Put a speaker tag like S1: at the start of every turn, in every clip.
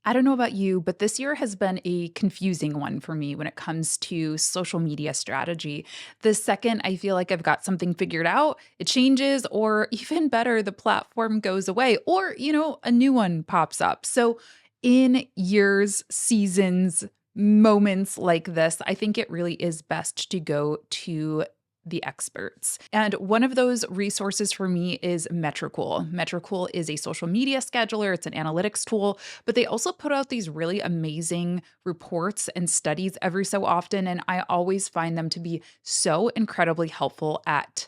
S1: I don't know about you, but this year has been a confusing one for me when it comes to social media strategy. The second I feel like I've got something figured out, it changes, or even better, the platform goes away, or, a new one pops up. So, in years, seasons, moments like this, I think it really is best to go to the experts. And one of those resources for me is Metricool. Metricool is a social media scheduler, it's an analytics tool, but they also put out these really amazing reports and studies every so often. And I always find them to be so incredibly helpful at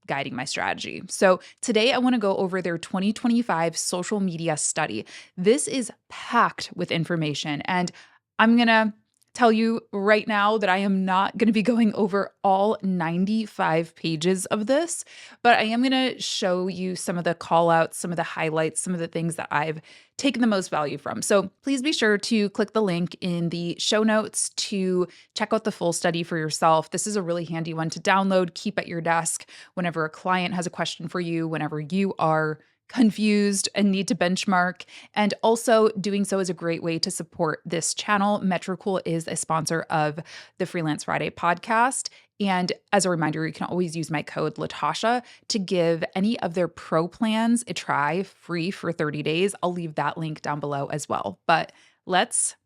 S1: guiding my strategy. So today I want to go over their 2025 social media study. This is packed with information, and I'm going to tell you right now that I am not going to be going over all 95 pages of this, but I am going to show you some of the call outs, some of the highlights, some of the things that I've taken the most value from. So please be sure to click the link in the show notes to check out the full study for yourself. This is a really handy one to download, keep at your desk whenever a client has a question for you, whenever you are confused and need to benchmark. And also, doing so is a great way to support this channel. Metricool is a sponsor of the Freelance Friday podcast. And as a reminder, you can always use my code Latasha to give any of their pro plans a try free for 30 days. I'll leave that link down below as well. But let's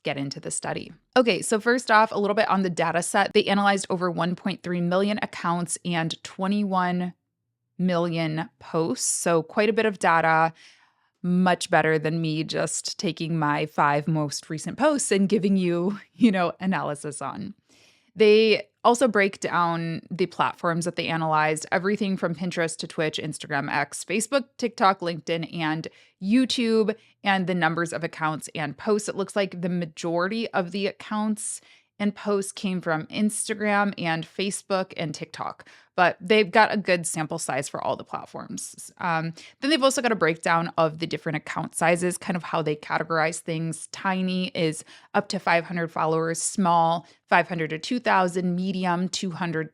S1: get into the study. Okay, so first off, a little bit on the data set. They analyzed over 1.3 million accounts and 21 million posts. So quite a bit of data, much better than me just taking my 5 most recent posts and giving you, analysis on. They also break down the platforms that they analyzed, everything from Pinterest to Twitch, Instagram, X, Facebook, TikTok, LinkedIn, and YouTube, and the numbers of accounts and posts. It looks like the majority of the accounts and posts came from Instagram and Facebook and TikTok, but they've got a good sample size for all the platforms. Then they've also got a breakdown of the different account sizes, kind of how they categorize things. Tiny is up to 500 followers, small 500 to 2,000, medium 2,000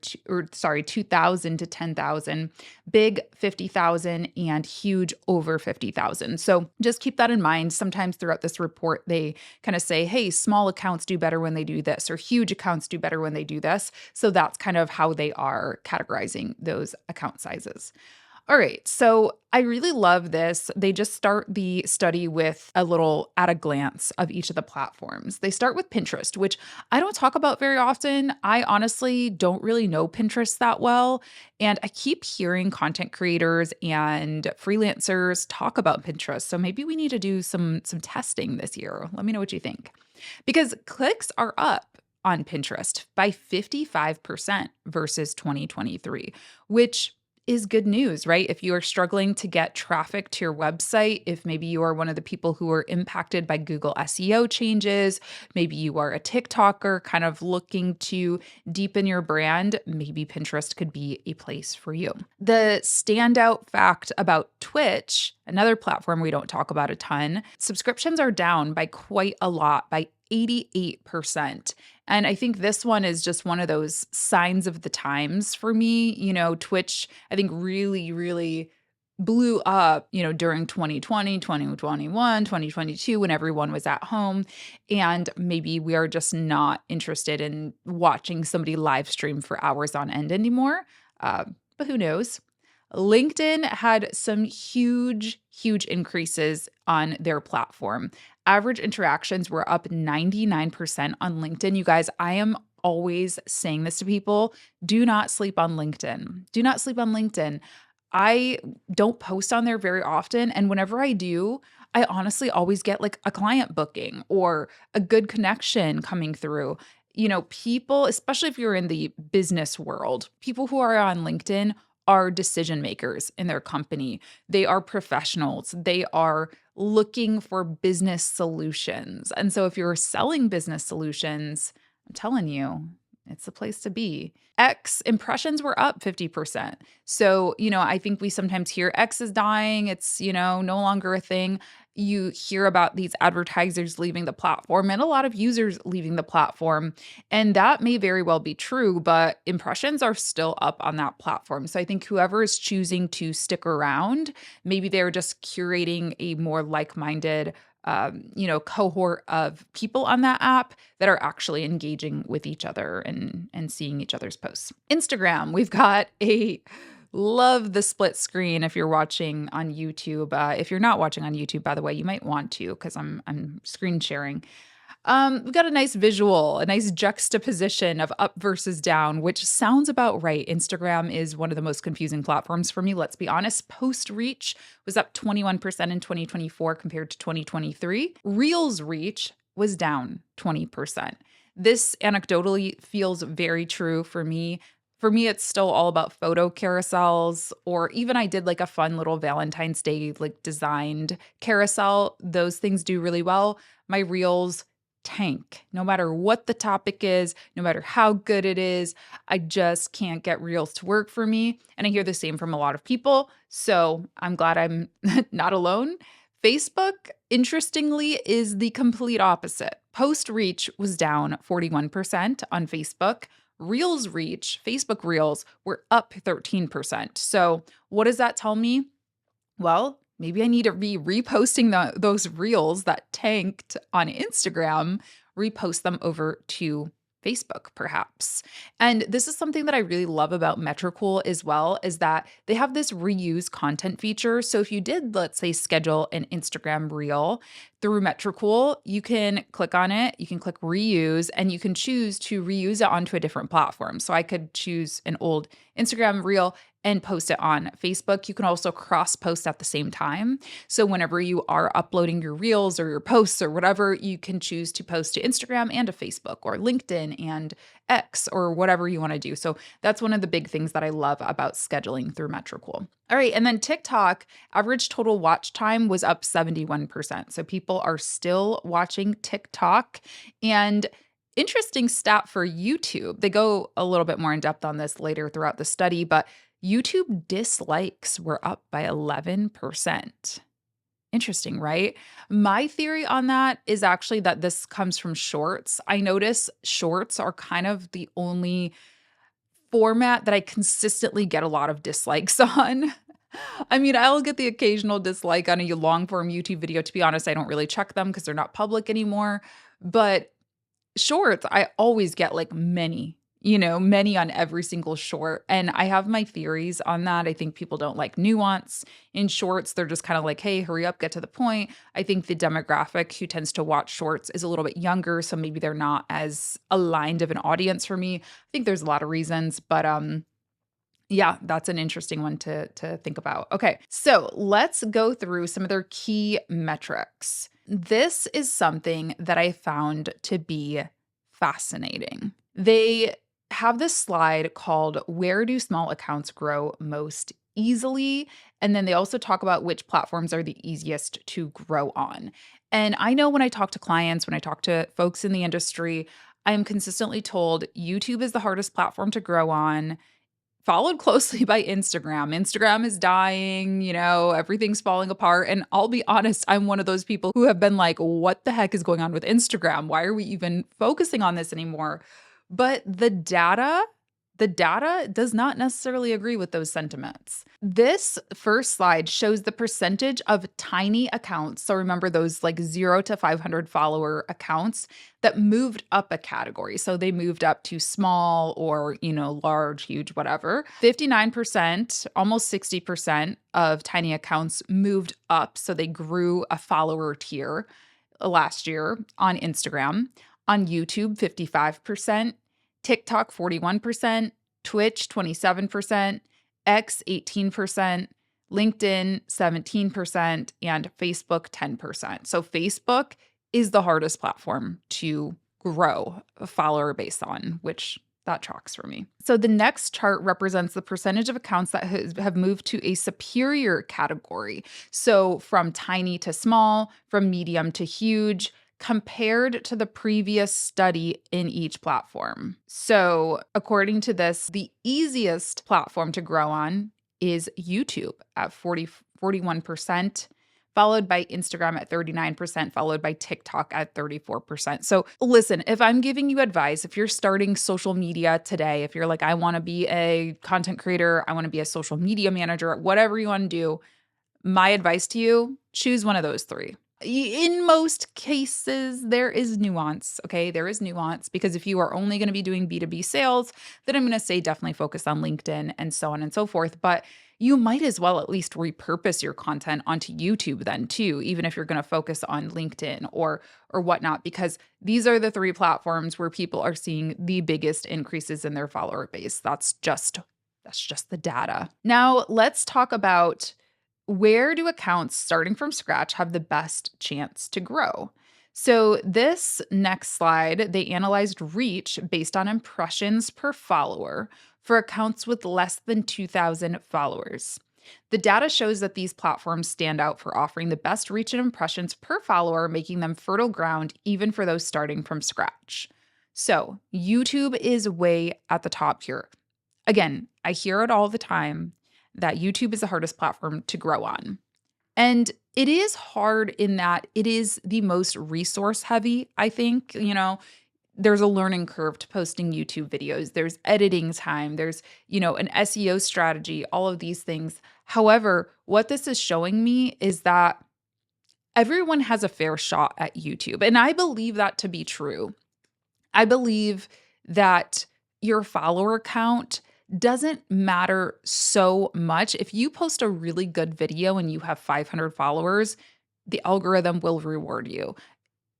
S1: to 10,000, big 50,000, and huge over 50,000. So just keep that in mind. Sometimes throughout this report, they kind of say, hey, small accounts do better when they do this, or huge accounts do better when they do this. So that's kind of how they are categorizing those account sizes. All right, so I really love this. They just start the study with a little at a glance of each of the platforms. They start with Pinterest, which I don't talk about very often. I honestly don't really know Pinterest that well, and I keep hearing content creators and freelancers talk about Pinterest. So maybe we need to do some testing this year. Let me know what you think. Because clicks are up on Pinterest by 55% versus 2023, which is good news, right? If you are struggling to get traffic to your website, if maybe you are one of the people who are impacted by Google SEO changes, maybe you are a TikToker kind of looking to deepen your brand, maybe Pinterest could be a place for you. The standout fact about Twitch, another platform we don't talk about a ton, subscriptions are down by quite a lot, by 88%. And I think this one is just one of those signs of the times for me. Twitch, I think really blew up, during 2020, 2021, 2022, when everyone was at home. And maybe we are just not interested in watching somebody live stream for hours on end anymore. But who knows? LinkedIn had some huge increases on their platform. Average interactions were up 99% on LinkedIn. You guys, I am always saying this to people. Do not sleep on LinkedIn. Do not sleep on LinkedIn. I don't post on there very often. And whenever I do, I honestly always get like a client booking or a good connection coming through. People, especially if you're in the business world, people who are on LinkedIn are decision makers in their company. They are professionals. They are looking for business solutions. And so if you're selling business solutions, I'm telling you, it's the place to be. X impressions were up 50%. So, I think we sometimes hear X is dying. It's, no longer a thing. You hear about these advertisers leaving the platform and a lot of users leaving the platform. And that may very well be true, but impressions are still up on that platform. So I think whoever is choosing to stick around, maybe they're just curating a more like-minded cohort of people on that app that are actually engaging with each other and seeing each other's posts. Instagram, we've got a love the split screen if you're watching on YouTube. If you're not watching on YouTube, by the way, you might want to because I'm screen sharing. We've got a nice visual, a nice juxtaposition of up versus down, which sounds about right. Instagram is one of the most confusing platforms for me. Let's be honest. Post reach was up 21% in 2024 compared to 2023. Reels reach was down 20%. This anecdotally feels very true for me. For me, it's still all about photo carousels, or even I did like a fun little Valentine's Day like designed carousel. Those things do really well. My reels tank. No matter what the topic is, no matter how good it is, I just can't get reels to work for me. And I hear the same from a lot of people. So I'm glad I'm not alone. Facebook, interestingly, is the complete opposite. Post reach was down 41% on Facebook. Reels reach, Facebook Reels, were up 13%. So what does that tell me? Well, maybe I need to be reposting those reels that tanked on Instagram, repost them over to Facebook, perhaps. And this is something that I really love about Metricool as well, is that they have this reuse content feature. So if you did, let's say, schedule an Instagram reel through Metricool, you can click on it, you can click reuse, and you can choose to reuse it onto a different platform. So I could choose an old Instagram reel and post it on Facebook. You can also cross post at the same time. So whenever you are uploading your reels or your posts or whatever, you can choose to post to Instagram and to Facebook or LinkedIn and X or whatever you want to do. So that's one of the big things that I love about scheduling through Metricool. All right. And then TikTok, average total watch time was up 71%. So people are still watching TikTok. And interesting stat for YouTube, they go a little bit more in depth on this later throughout the study, but YouTube dislikes were up by 11%. Interesting, right? My theory on that is actually that this comes from shorts. I notice shorts are kind of the only format that I consistently get a lot of dislikes on. I mean, I'll get the occasional dislike on a long form YouTube video. To be honest, I don't really check them because they're not public anymore. But shorts, I always get like many on every single short. And I have my theories on that. I think people don't like nuance in shorts. They're just kind of like, hey, hurry up, get to the point. I think the demographic who tends to watch shorts is a little bit younger. So maybe they're not as aligned of an audience for me. I think there's a lot of reasons, but yeah, that's an interesting one to think about. Okay, so let's go through some of their key metrics. This is something that I found to be fascinating. They have this slide called Where Do Small Accounts Grow Most Easily? And then they also talk about which platforms are the easiest to grow on. And I know when I talk to clients, when I talk to folks in the industry, I am consistently told YouTube is the hardest platform to grow on, followed closely by Instagram. Instagram is dying, everything's falling apart. And I'll be honest, I'm one of those people who have been like, what the heck is going on with Instagram? Why are we even focusing on this anymore? But the data does not necessarily agree with those sentiments. This first slide shows the percentage of tiny accounts. So remember those like 0 to 500 follower accounts that moved up a category. So they moved up to small or, large, huge, whatever. 59%, almost 60% of tiny accounts moved up. So they grew a follower tier last year on Instagram. On YouTube, 55%. TikTok 41%, Twitch 27%, X 18%, LinkedIn 17%, and Facebook 10%. So Facebook is the hardest platform to grow a follower base on, which that tracks for me. So the next chart represents the percentage of accounts that have moved to a superior category. So from tiny to small, from medium to huge, compared to the previous study in each platform. So, according to this, the easiest platform to grow on is YouTube at 41%, followed by Instagram at 39%, followed by TikTok at 34%. So, listen, if I'm giving you advice, if you're starting social media today, if you're like, I want to be a content creator, I want to be a social media manager, whatever you want to do, my advice to you, choose one of those three. In most cases, there is nuance, okay? There is nuance because if you are only gonna be doing B2B sales, then I'm gonna say definitely focus on LinkedIn and so on and so forth, but you might as well at least repurpose your content onto YouTube then too, even if you're gonna focus on LinkedIn or whatnot, because these are the 3 platforms where people are seeing the biggest increases in their follower base. That's just the data. Now, let's talk about where do accounts starting from scratch have the best chance to grow? So, this next slide, they analyzed reach based on impressions per follower for accounts with less than 2,000 followers. The data shows that these platforms stand out for offering the best reach and impressions per follower, making them fertile ground even for those starting from scratch. So, YouTube is way at the top here. Again, I hear it all the time that YouTube is the hardest platform to grow on. And it is hard in that it is the most resource heavy, I think. There's a learning curve to posting YouTube videos. There's editing time, there's, an SEO strategy, all of these things. However, what this is showing me is that everyone has a fair shot at YouTube. And I believe that to be true. I believe that your follower count doesn't matter so much. If you post a really good video and you have 500 followers, the algorithm will reward you,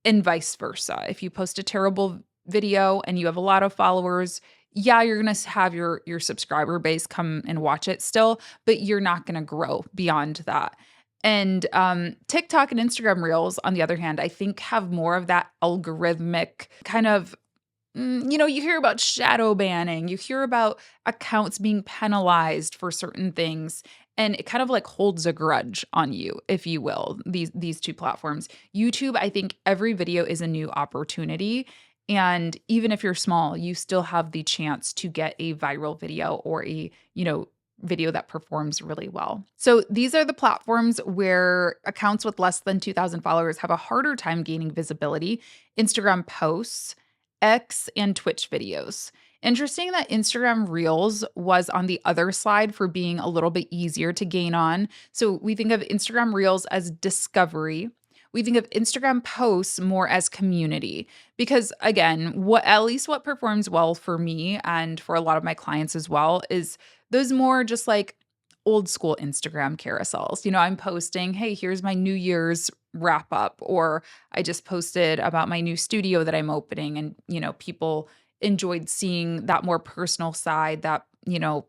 S1: and vice versa. If you post a terrible video and you have a lot of followers, yeah, you're going to have your subscriber base come and watch it still, but you're not going to grow beyond that. And TikTok and Instagram Reels, on the other hand, I think have more of that algorithmic kind of you hear about shadow banning, you hear about accounts being penalized for certain things, and it kind of like holds a grudge on you, if you will, these 2 platforms. YouTube, I think every video is a new opportunity, and even if you're small, you still have the chance to get a viral video or video that performs really well. So these are the platforms where accounts with less than 2,000 followers have a harder time gaining visibility. Instagram posts, X, and Twitch videos. Interesting that Instagram Reels was on the other slide for being a little bit easier to gain on. So we think of Instagram Reels as discovery. We think of Instagram posts more as community because again, what performs well for me and for a lot of my clients as well is those more just like old school Instagram carousels. I'm posting, "Hey, here's my New Year's wrap up," or I just posted about my new studio that I'm opening and, people enjoyed seeing that more personal side, that,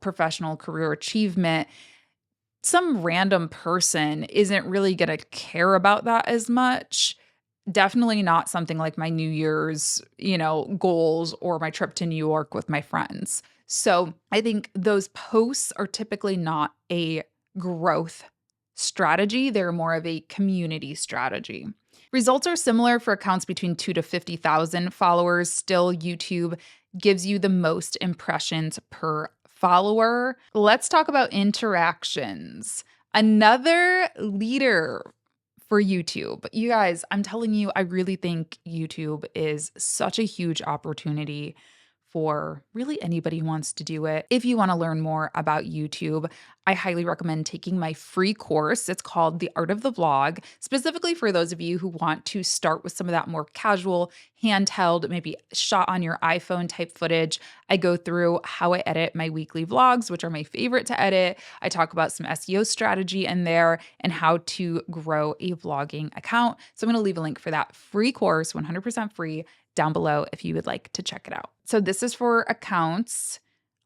S1: professional career achievement. Some random person isn't really going to care about that as much. Definitely not something like my New Year's, goals or my trip to New York with my friends. So I think those posts are typically not a growth strategy. They're more of a community strategy. Results are similar for accounts between 2 to 50,000 followers. Still, YouTube gives you the most impressions per follower. Let's talk about interactions. Another leader for YouTube. You guys, I'm telling you, I really think YouTube is such a huge opportunity for really anybody who wants to do it. If you want to learn more about YouTube, I highly recommend taking my free course. It's called The Art of the Vlog, specifically for those of you who want to start with some of that more casual, handheld, maybe shot on your iPhone type footage. I go through how I edit my weekly vlogs, which are my favorite to edit. I talk about some SEO strategy in there and how to grow a vlogging account. So I'm going to leave a link for that free course, 100% free, down below if you would like to check it out. So this is for accounts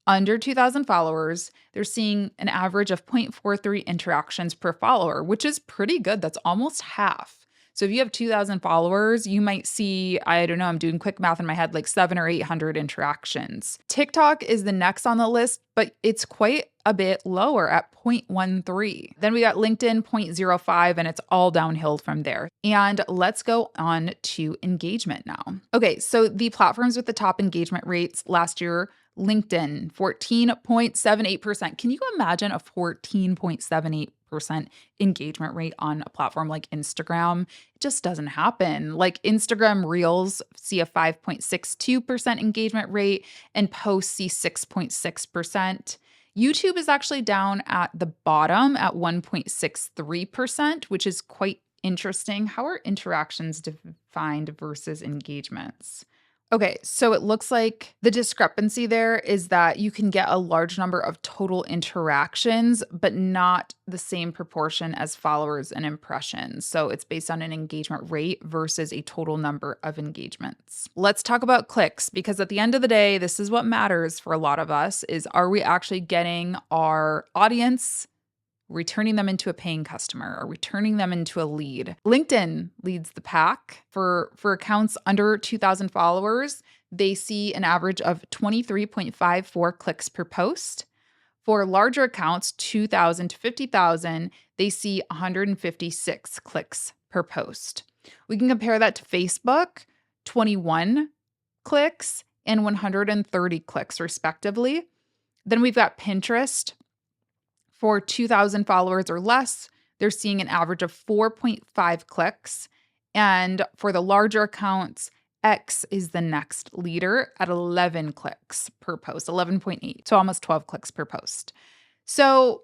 S1: under 2,000 followers. They're seeing an average of 0.43 interactions per follower, which is pretty good. That's almost half. So if you have 2,000 followers, you might see, I don't know, I'm doing quick math in my head, like 700 or 800 interactions. TikTok is the next on the list, but it's quite a bit lower at 0.13. Then we got LinkedIn 0.05, and it's all downhill from there. And let's go on to engagement now. Okay, so the platforms with the top engagement rates last year, LinkedIn, 14.78%. Can you imagine a 14.78% engagement rate on a platform like Instagram? It just doesn't happen. Like Instagram Reels see a 5.62% engagement rate and posts see 6.6%. YouTube is actually down at the bottom at 1.63%, which is quite Interesting. How are interactions defined versus engagements? Okay, so it looks like the discrepancy there is that you can get a large number of total interactions, but not the same proportion as followers and impressions. So it's based on an engagement rate versus a total number of engagements. Let's talk about clicks because at the end of the day, this is what matters for a lot of us is are we actually getting our audience returning them into a paying customer or returning them into a lead. LinkedIn leads the pack for accounts under 2,000 followers. They see an average of 23.54 clicks per post. For larger accounts, 2,000 to 50,000, they see 156 clicks per post. We can compare that to Facebook, 21 clicks and 130 clicks respectively. Then we've got Pinterest, for 2,000 followers or less, they're seeing an average of 4.5 clicks. And for the larger accounts, X is the next leader at 11 clicks per post, 11.8, so almost 12 clicks per post. So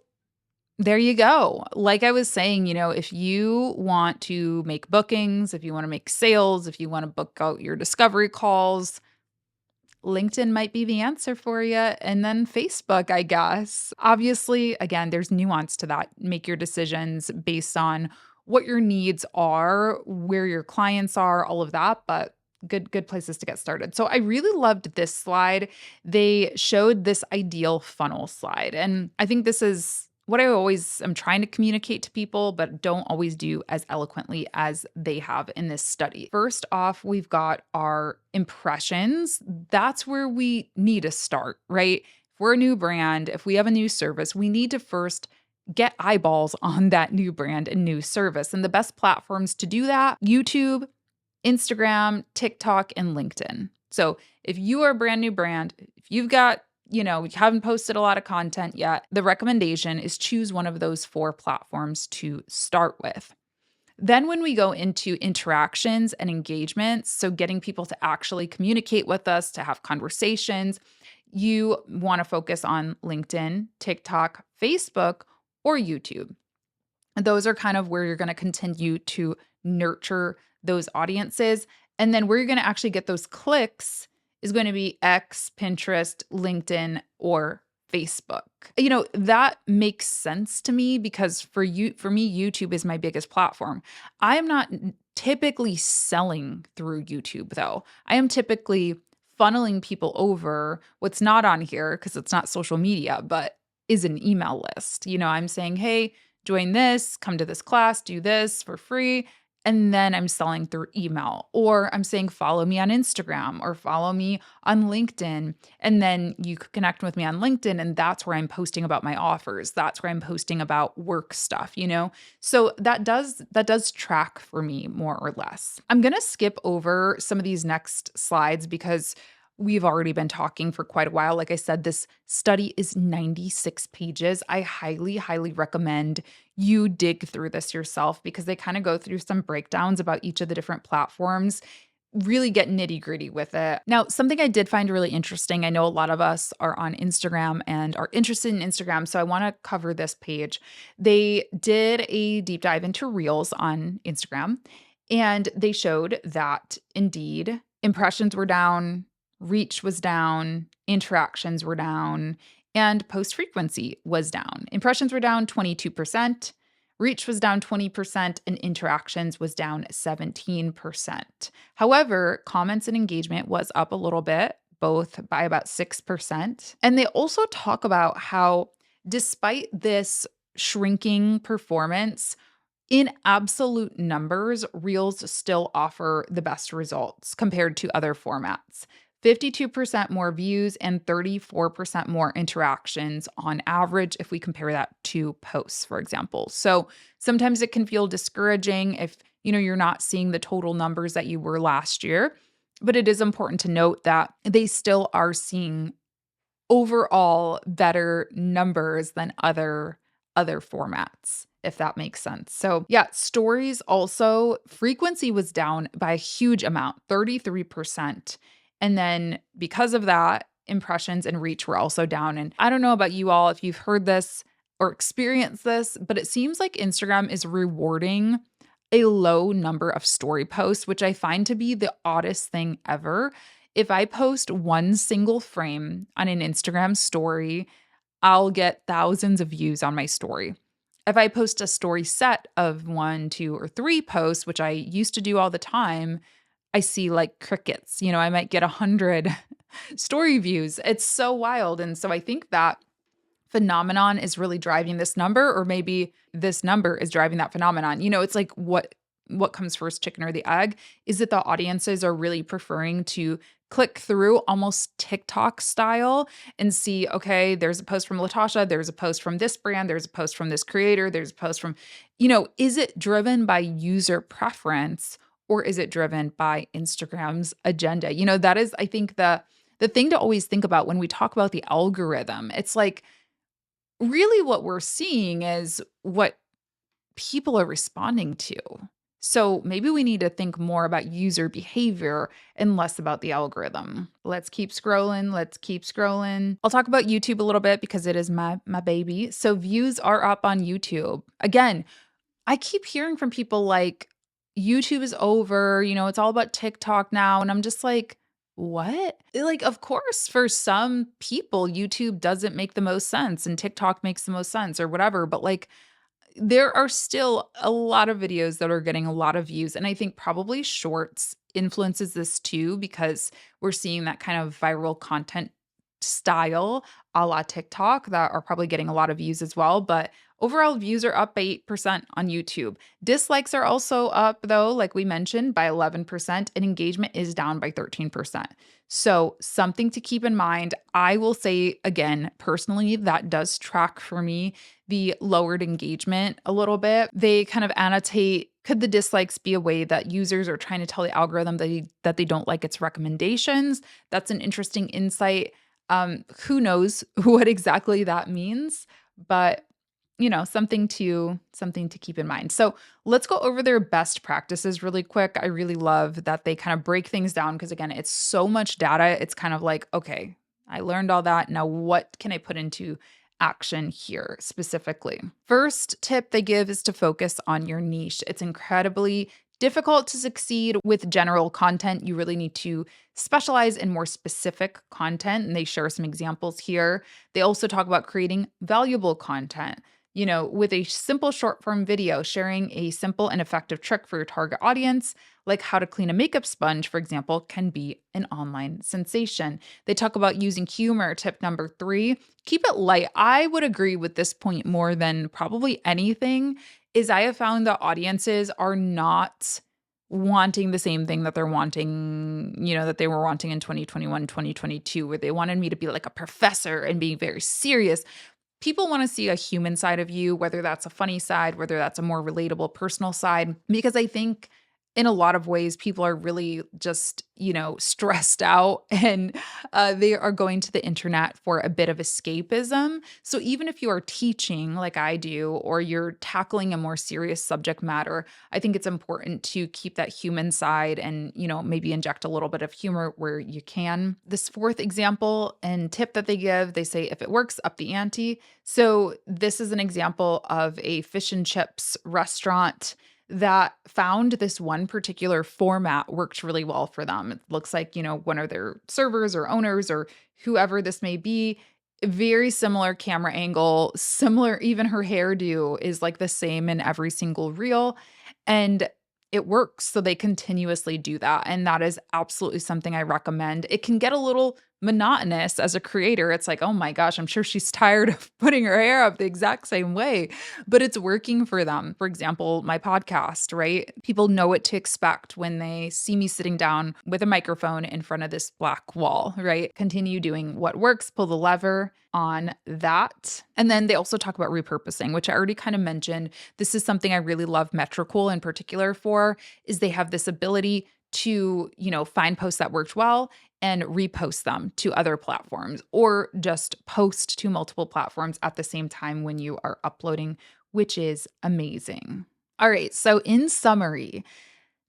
S1: there you go. Like I was saying, if you want to make bookings, if you want to make sales, if you want to book out your discovery calls, LinkedIn might be the answer for you. And then Facebook, I guess. Obviously, again, there's nuance to that. Make your decisions based on what your needs are, where your clients are, all of that. But good places to get started. So I really loved this slide. They showed this ideal funnel slide. And I think this is what I always am trying to communicate to people, but don't always do as eloquently as they have in this study. First off, we've got our impressions. That's where we need to start, right? If we're a new brand, if we have a new service, we need to first get eyeballs on that new brand and new service. And the best platforms to do that, YouTube, Instagram, TikTok, and LinkedIn. So if you are a brand new brand, if you've got you haven't posted a lot of content yet, the recommendation is choose one of those 4 platforms to start with. Then when we go into interactions and engagements, so getting people to actually communicate with us, to have conversations, you want to focus on LinkedIn, TikTok, Facebook, or YouTube. Those are kind of where you're going to continue to nurture those audiences. And then where you're going to actually get those clicks is going to be X, Pinterest, LinkedIn, or Facebook. That makes sense to me because for me, YouTube is my biggest platform. I am not typically selling through YouTube though. I am typically funneling people over what's not on here because it's not social media, but is an email list. I'm saying, hey, join this, come to this class, do this for free. And then I'm selling through email, or I'm saying follow me on Instagram or follow me on LinkedIn. And then you could connect with me on LinkedIn. And that's where I'm posting about my offers. That's where I'm posting about work stuff, So that does track for me more or less. I'm going to skip over some of these next slides because we've already been talking for quite a while. Like I said, this study is 96 pages. I highly, highly recommend you dig through this yourself because they kind of go through some breakdowns about each of the different platforms, really get nitty gritty with it. Now, something I did find really interesting, I know a lot of us are on Instagram and are interested in Instagram, so I want to cover this page. They did a deep dive into Reels on Instagram, and they showed that indeed impressions were down, reach was down, interactions were down, and post frequency was down. Impressions were down 22%, reach was down 20%, and interactions was down 17%. However, comments and engagement was up a little bit, both by about 6%. And they also talk about how, despite this shrinking performance, in absolute numbers, Reels still offer the best results compared to other formats. 52% more views and 34% more interactions on average if we compare that to posts, for example. So sometimes it can feel discouraging if you're not seeing the total numbers that you were last year, but it is important to note that they still are seeing overall better numbers than other formats, if that makes sense. So yeah, stories also, frequency was down by a huge amount, 33%. And then because of that, impressions and reach were also down. And I don't know about you all if you've heard this or experienced this, but it seems like Instagram is rewarding a low number of story posts, which I find to be the oddest thing ever. If I post one single frame on an Instagram story, I'll get thousands of views on my story. If I post a story set of 1, 2, or 3 posts, which I used to do all the time, I see like crickets. I might get 100 story views. It's so wild. And so I think that phenomenon is really driving this number, or maybe this number is driving that phenomenon. It's like what comes first, chicken or the egg? Is it the audiences are really preferring to click through almost TikTok style and see, okay, there's a post from Latasha, there's a post from this brand, there's a post from this creator, there's a post from, is it driven by user preference or is it driven by Instagram's agenda? That is, I think, the thing to always think about when we talk about the algorithm. It's like, really what we're seeing is what people are responding to. So maybe we need to think more about user behavior and less about the algorithm. Let's keep scrolling. Let's keep scrolling. I'll talk about YouTube a little bit because it is my baby. So views are up on YouTube. Again, I keep hearing from people like YouTube is over, it's all about TikTok now. And I'm just like, what? Like, of course, for some people, YouTube doesn't make the most sense and TikTok makes the most sense or whatever. But like, there are still a lot of videos that are getting a lot of views. And I think probably shorts influences this too, because we're seeing that kind of viral content style a la TikTok that are probably getting a lot of views as well. But overall views are up by 8% on YouTube. Dislikes are also up though, like we mentioned, by 11%, and engagement is down by 13%. So something to keep in mind. I will say again, personally, that does track for me the lowered engagement a little bit. They kind of annotate, could the dislikes be a way that users are trying to tell the algorithm that they don't like its recommendations? That's an interesting insight. Who knows what exactly that means, but something to keep in mind. So let's go over their best practices really quick. I really love that they kind of break things down because again, it's so much data. It's kind of like, okay, I learned all that. Now what can I put into action here specifically? First tip they give is to focus on your niche. It's incredibly difficult to succeed with general content. You really need to specialize in more specific content, and they share some examples here. They also talk about creating valuable content. With a simple short form video, sharing a simple and effective trick for your target audience, like how to clean a makeup sponge, for example, can be an online sensation. They talk about using humor. Tip number 3, keep it light. I would agree with this point more than probably anything, is I have found that audiences are not wanting the same thing that they're wanting, that they were wanting in 2021, 2022, where they wanted me to be like a professor and being very serious. People want to see a human side of you, whether that's a funny side, whether that's a more relatable personal side, because I think in a lot of ways, people are really just, stressed out and they are going to the internet for a bit of escapism. So even if you are teaching like I do, or you're tackling a more serious subject matter, I think it's important to keep that human side and, maybe inject a little bit of humor where you can. This 4th example and tip that they give, they say, if it works, up the ante. So this is an example of a fish and chips restaurant that found this one particular format worked really well for them. It looks like, one of their servers or owners or whoever this may be, very similar camera angle, similar, even her hairdo is like the same in every single reel. And it works. So they continuously do that. And that is absolutely something I recommend. It can get a little monotonous as a creator. It's like, oh my gosh, I'm sure she's tired of putting her hair up the exact same way, but it's working for them. For example, my podcast, right? People know what to expect when they see me sitting down with a microphone in front of this black wall, right? Continue doing what works, pull the lever on that. And then they also talk about repurposing, which I already kind of mentioned. This is something I really love Metricool in particular for, is they have this ability to, find posts that worked well and repost them to other platforms, or just post to multiple platforms at the same time when you are uploading, which is amazing. All right, so in summary,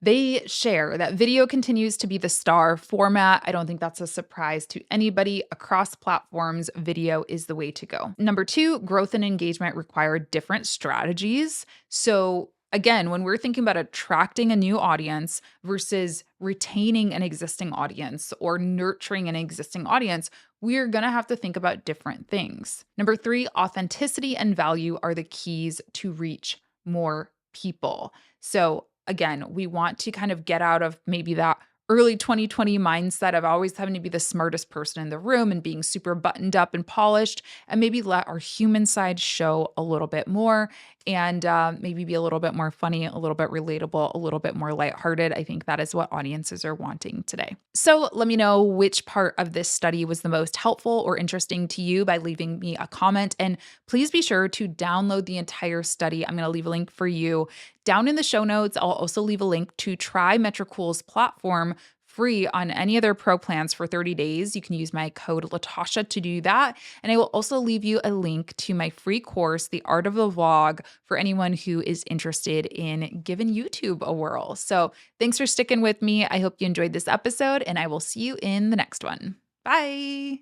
S1: they share that video continues to be the star format. I don't think that's a surprise to anybody. Across platforms, video is the way to go. Number 2, growth and engagement require different strategies. So Again, when we're thinking about attracting a new audience versus retaining an existing audience or nurturing an existing audience, we're going to have to think about different things. Number three, authenticity and value are the keys to reach more people. So, again, we want to kind of get out of maybe that early 2020 mindset of always having to be the smartest person in the room and being super buttoned up and polished, and maybe let our human side show a little bit more and maybe be a little bit more funny, a little bit relatable, a little bit more lighthearted. I think that is what audiences are wanting today. So let me know which part of this study was the most helpful or interesting to you by leaving me a comment. And please be sure to download the entire study. I'm going to leave a link for you down in the show notes. I'll also leave a link to try Metricool's platform free on any of their pro plans for 30 days. You can use my code Latasha to do that. And I will also leave you a link to my free course, The Art of the Vlog, for anyone who is interested in giving YouTube a whirl. So thanks for sticking with me. I hope you enjoyed this episode, and I will see you in the next one. Bye.